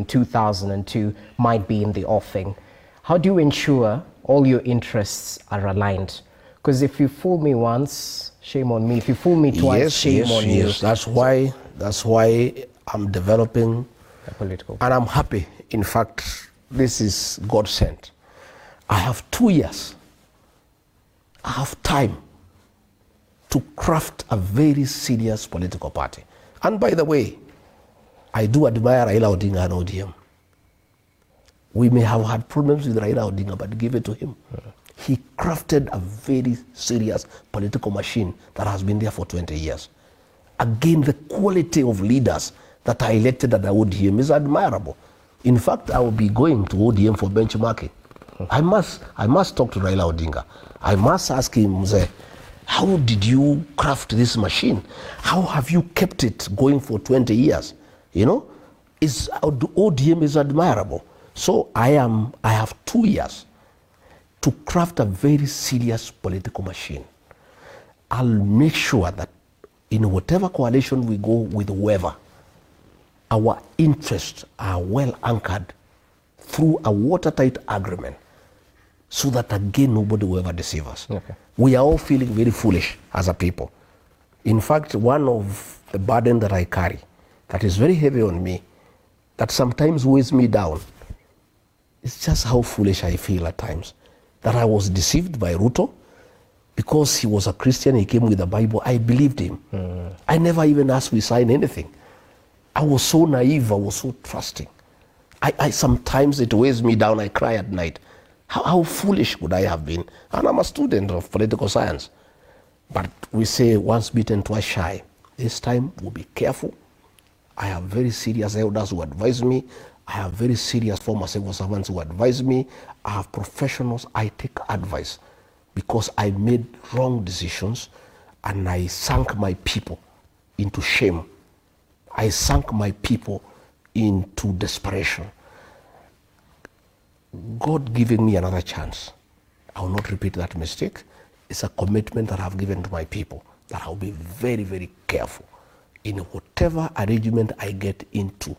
in 2002 might be in the offing. How do you ensure all your interests are aligned? Because if you fool me once, shame on me. If you fool me twice, shame on you. Yes, that's why I'm developing a political. And I'm happy. In fact, this is God sent. I have 2 years. I have time to craft a very serious political party. And by the way, I do admire Raila Odinga and ODM. We may have had problems with Raila Odinga, but give it to him. He crafted a very serious political machine that has been there for 20 years. Again, the quality of leaders that are elected at the ODM is admirable. In fact, I will be going to ODM for benchmarking. I must talk to Raila Odinga. I must ask him, Mzee, how did you craft this machine? How have you kept it going for 20 years? You know, ODM is admirable. So I have 2 years to craft a very serious political machine. I'll make sure that in whatever coalition we go with whoever, our interests are well anchored through a watertight agreement, so that again nobody will ever deceive us. Okay. We are all feeling very foolish as a people. In fact, one of the burden that I carry that is very heavy on me, that sometimes weighs me down, is just how foolish I feel at times. That I was deceived by Ruto because he was a Christian, he came with the Bible, I believed him. I never even asked we sign anything. I was so naive, I was so trusting. I sometimes it weighs me down, I cry at night. How foolish would I have been? And I'm a student of political science. But we say once bitten, twice shy. This time we'll be careful. I have very serious elders who advise me. I have very serious former civil servants who advise me. I have professionals, I take advice because I made wrong decisions and I sank my people into shame. I sank my people into desperation. God giving me another chance. I will not repeat that mistake. It's a commitment that I've given to my people that I'll be very, very careful in whatever arrangement I get into.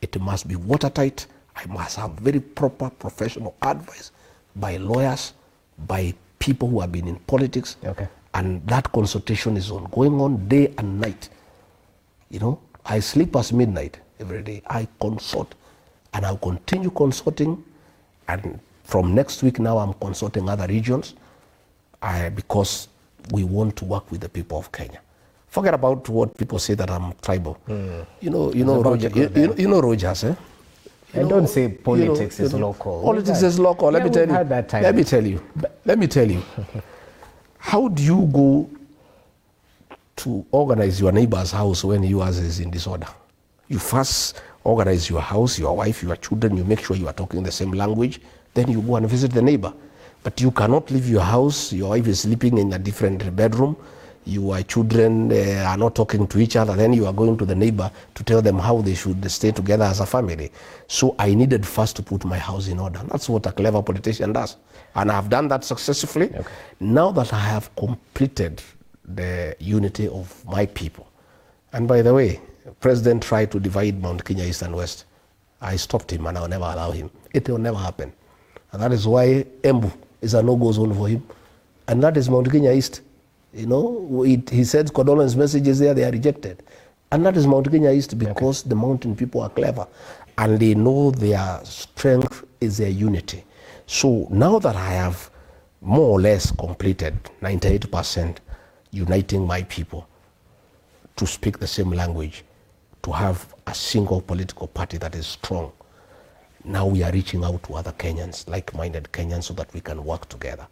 It must be watertight. I must have very proper professional advice by lawyers, by people who have been in politics. Okay. And that consultation is going on day and night. You know, I sleep past midnight every day. I consult and I'll continue consulting. And from next week now, I'm consulting other regions because we want to work with the people of Kenya. Forget about what people say that I'm tribal. You know, Roger, you know Rogers, eh? And don't say politics is local. Politics is local. Let me tell you. How do you go to organize your neighbor's house when yours is in disorder? You first organize your house, your wife, your children, you make sure you are talking the same language, then you go and visit the neighbor. But you cannot leave your house, your wife is sleeping in a different bedroom, your children are not talking to each other, then you are going to the neighbor to tell them how they should stay together as a family. So I needed first to put my house in order. That's what a clever politician does. And I've done that successfully. Okay. Now that I have completed the unity of my people, and by the way, the president tried to divide Mount Kenya East and West. I stopped him and I'll never allow him. It will never happen. And that is why Embu is a no-go zone for him. And that is Mount Kenya East. You know, he sends condolence messages there, they are rejected. And that is Mount Kenya East because the mountain people are clever and they know their strength is their unity. So now that I have more or less completed 98% uniting my people to speak the same language, to have a single political party that is strong, now we are reaching out to other Kenyans, like-minded Kenyans, so that we can work together.